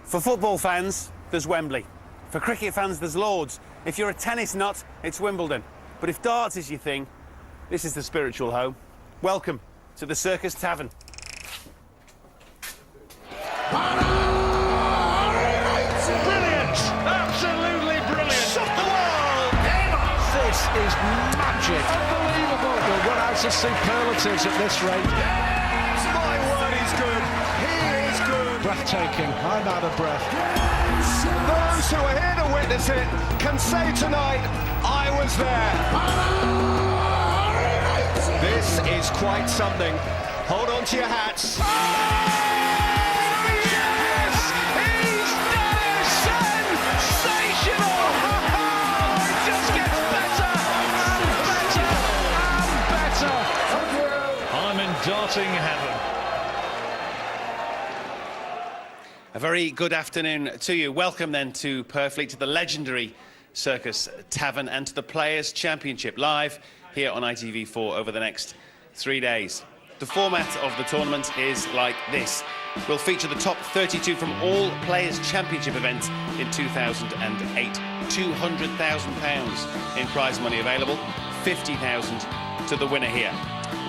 For football fans, there's Wembley. For cricket fans, there's Lords. If you're a tennis nut, it's Wimbledon. But if darts is your thing, this is the spiritual home. Welcome to the Circus Tavern. Brilliant! Absolutely brilliant! Shut the wall! This is magic! Unbelievable! We'll run out of superlatives at this rate. Yes! My word, he's good! He is good! Breathtaking. I'm out of breath. Those who are here to witness it can say tonight, I was there. This is quite something. Hold on to your hats. Darting heaven. A very good afternoon to you. Welcome then to Purfleet, to the legendary Circus Tavern and to the Players' Championship, live here on ITV4 over the next 3 days. The format of the tournament is like this. We'll feature the top 32 from all Players' Championship events in 2008. £200,000 in prize money available, $50,000 to the winner here.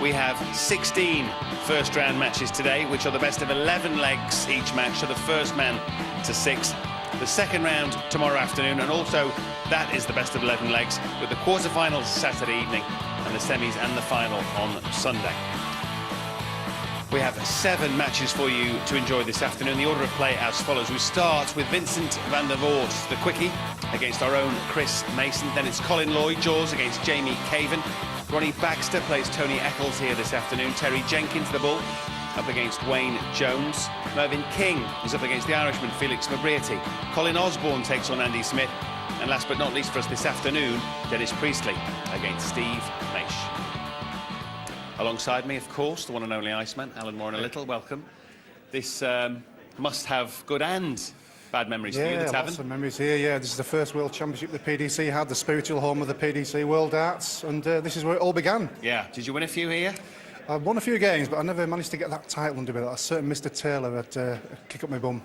We have 16 first-round matches today, which are the best of 11 legs each match, so the first man to 6. The second round tomorrow afternoon, and also that is the best of 11 legs, with the quarter-finals Saturday evening and the semis and the final on Sunday. We have 7 matches for you to enjoy this afternoon. The order of play as follows. We start with Vincent van der Voort, the quickie, against our own Chris Mason. Then it's Colin Lloyd-George against Jamie Caven. Ronnie Baxter plays Tony Eccles here this afternoon. Terry Jenkins, the bull, up against Wayne Jones. Mervyn King is up against the Irishman Felix Mabriety. Colin Osborne takes on Andy Smith. And last but not least for us this afternoon, Dennis Priestley against Steve Maish. Alongside me, of course, the one and only Iceman, Alan Moran-a-Little. Welcome. This must have good and bad memories for you, the Tavern. Lots of memories here, yeah. This is the first World Championship the PDC had, the spiritual home of the PDC World Darts, and this is where it all began. Yeah. Did you win a few here? I've won a few games, but I never managed to get that title under me. A certain Mr. Taylor had kick up my bum.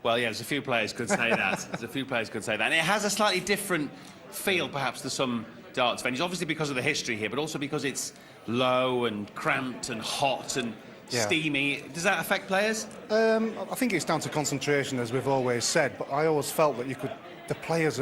Well, yeah, there's a few players could say that. There's a few players could say that. And it has a slightly different feel, perhaps, to some darts venues, obviously because of the history here, but also because it's low and cramped and hot and steamy. Does that affect players? I think it's down to concentration, as we've always said, but I always felt that the players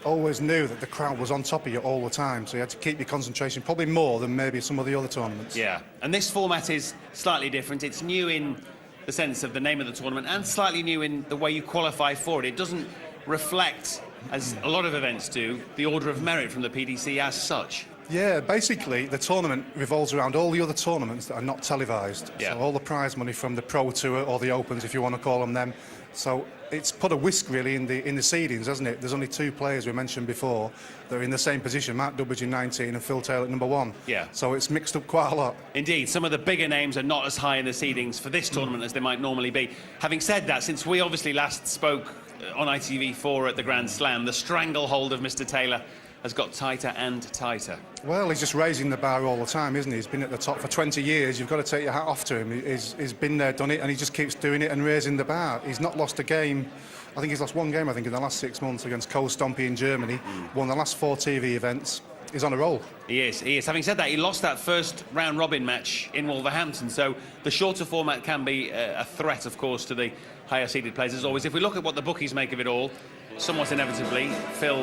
always knew that the crowd was on top of you all the time, so you had to keep your concentration, probably more than maybe some of the other tournaments. Yeah, and this format is slightly different. It's new in the sense of the name of the tournament and slightly new in the way you qualify for it. It doesn't reflect, as a lot of events do, the order of merit from the PDC as such. Yeah, basically the tournament revolves around all the other tournaments that are not televised. Yeah. So all the prize money from the Pro Tour or the Opens, if you want to call them. So it's put a whisk really in the seedings, hasn't it? There's only 2 players we mentioned before that are in the same position, Mark Dubbage in 19 and Phil Taylor at number 1. Yeah. So it's mixed up quite a lot. Indeed, some of the bigger names are not as high in the seedings for this tournament as they might normally be. Having said that, since we obviously last spoke on ITV4 at the Grand Slam, the stranglehold of Mr. Taylor has got tighter and tighter. Well, he's just raising the bar all the time, isn't he? He's been at the top for 20 years. You've got to take your hat off to him. He's been there, done it, and he just keeps doing it and raising the bar. He's not lost a game. I think he's lost 1 game, in the last 6 months against Cole Stompy in Germany. Won the last 4 TV events. He's on a roll. He is. Having said that, he lost that first round-robin match in Wolverhampton, so the shorter format can be a threat, of course, to the higher-seeded players, as always. If we look at what the bookies make of it all, somewhat inevitably, Phil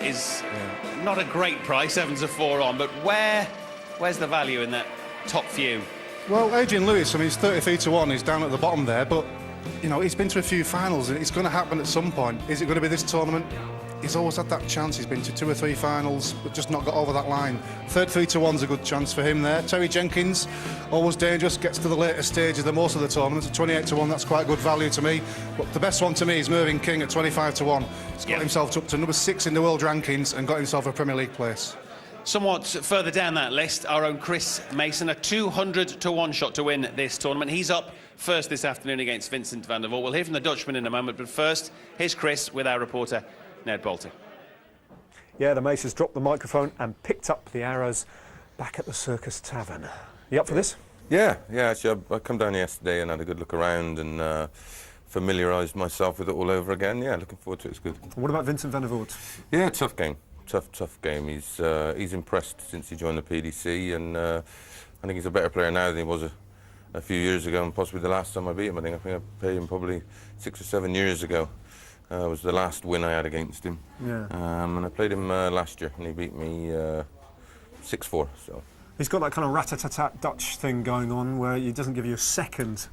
is not a great price, 7-4 on, but where's the value in that top few? Well, Adrian Lewis, he's 33-1, he's down at the bottom there, but, you know, he's been to a few finals, and it's going to happen at some point. Is it going to be this tournament? He's always had that chance. He's been to 2 or 3 finals, but just not got over that line. 33-1's a good chance for him there. Terry Jenkins, always dangerous, gets to the later stages of most of the tournaments. At 28-1, that's quite good value to me. But the best one to me is Mervyn King at 25-1. He's got himself up to number 6 in the world rankings and got himself a Premier League place. Somewhat further down that list, our own Chris Mason, a 200-1 shot to win this tournament. He's up first this afternoon against Vincent van der Voort. We'll hear from the Dutchman in a moment, but first, here's Chris with our reporter, Ned Bolting. Yeah, the Masons dropped the microphone and picked up the arrows back at the Circus Tavern. You up for this? Yeah, actually, I come down yesterday and had a good look around and familiarised myself with it all over again. Yeah, looking forward to it. It's good. What about Vincent van der Voort? Yeah, tough game. Tough game. He's impressed since he joined the PDC, and I think he's a better player now than he was a few years ago, and possibly the last time I beat him. I think I played him probably 6 or 7 years ago. Was the last win I had against him. Yeah. And I played him last year, and he beat me 6-4. So. He's got that kind of rat-a-tat-tat Dutch thing going on where he doesn't give you a second.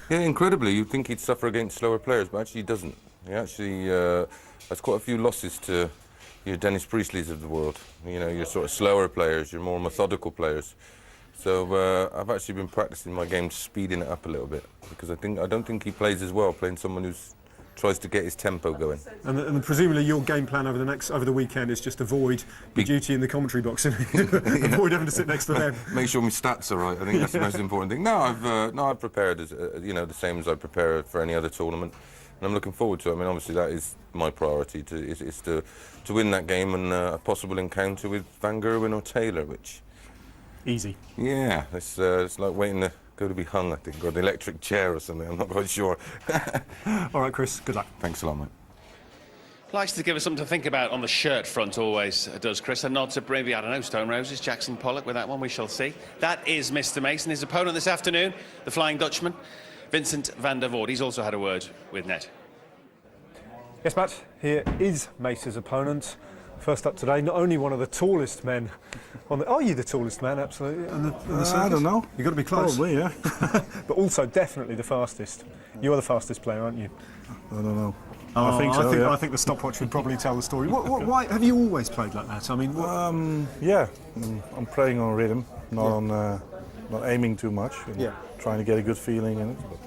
Yeah, incredibly. You'd think he'd suffer against slower players, but actually he doesn't. He actually has quite a few losses to your Dennis Priestleys of the world. You know, your sort of slower players, your more methodical players. So I've actually been practicing my game, speeding it up a little bit, because I don't think he plays as well playing someone who tries to get his tempo going. And presumably your game plan over the weekend is just avoid your duty in the commentary box and avoid having to sit next to them. Make sure my stats are right. I think that's the most important thing. No, I've prepared as the same as I prepare for any other tournament, and I'm looking forward to it. I mean, obviously that is my priority is to win that game, and a possible encounter with Van Gerwen or Taylor, which easy. Yeah, it's like waiting to go to be hung, I think, or the electric chair or something. I'm not quite sure. All right, Chris. Good luck. Thanks a lot, mate. Likes to give us something to think about on the shirt front, always does Chris. A nod to maybe, I don't know, Stone Roses, Jackson Pollock with that one, we shall see. That is Mr. Mason. His opponent this afternoon, the Flying Dutchman, Vincent van der Voort. He's also had a word with Net. Yes, Matt, here is Mace's opponent. First up today, not only one of the tallest men on the... Are you the tallest man, absolutely, on the circus? I don't know. You've got to be close. Probably, yeah. But also definitely the fastest. You're the fastest player, aren't you? I don't know. Oh, I think so, yeah. I think the stopwatch would probably tell the story. Why have you always played like that? I mean, Yeah, I'm playing on rhythm, not aiming too much. And trying to get a good feeling in it. But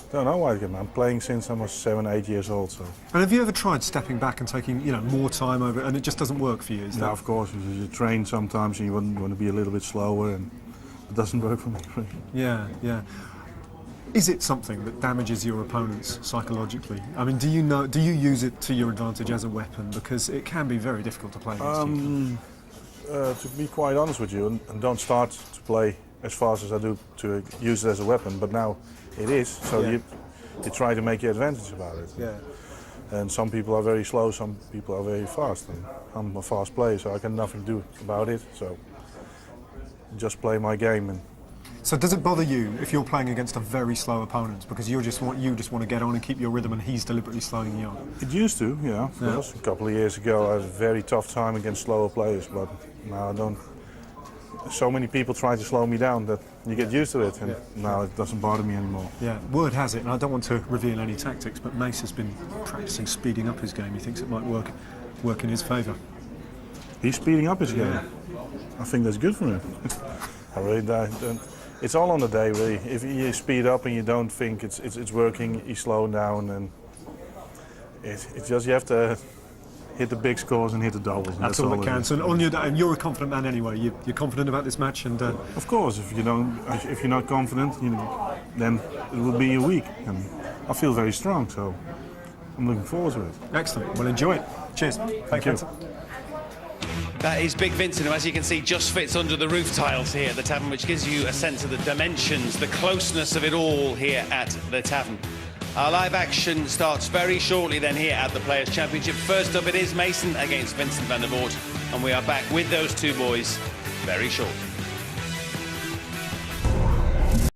don't know why. I'm playing since I was 7, 8 years old. So. And have you ever tried stepping back and taking, more time over, and it just doesn't work for you? No, of course. You train sometimes, and you want to be a little bit slower, and it doesn't work for me. Really. Yeah. Is it something that damages your opponents psychologically? I mean, do you use it to your advantage as a weapon? Because it can be very difficult to play against you. To be quite honest with you, and don't start to play as fast as I do to use it as a weapon, but now it is, so you try to make your advantage about it. Yeah. And some people are very slow, some people are very fast. And I'm a fast player, so I can nothing do about it. So just play my game. And so does it bother you if you're playing against a very slow opponent because you just want to get on and keep your rhythm, and he's deliberately slowing you on? It used to, yeah, of course. A couple of years ago, I had a very tough time against slower players, but now I don't. So many people try to slow me down that you get used to it, and now it doesn't bother me anymore. Yeah, word has it, and I don't want to reveal any tactics, but Mace has been practicing speeding up his game. He thinks it might work in his favour. He's speeding up his game. I think that's good for him. I really don't. It's all on the day, really. If you speed up and you don't think it's working, you slow down, and it's just you have to hit the big scores and hit the doubles. And that's all that counts. And on your day, and you're a confident man anyway. You're confident about this match, and of course, if you're not confident, then it will be a week. And I feel very strong, so I'm looking forward to it. Excellent. Well, enjoy it. Cheers. Thank you. That is Big Vincent, who, as you can see, just fits under the roof tiles here at the tavern, which gives you a sense of the dimensions, the closeness of it all here at the tavern. Our live action starts very shortly then here at the Players' Championship. First up, it is Mason against Vincent van der Voort, and we are back with those two boys very shortly.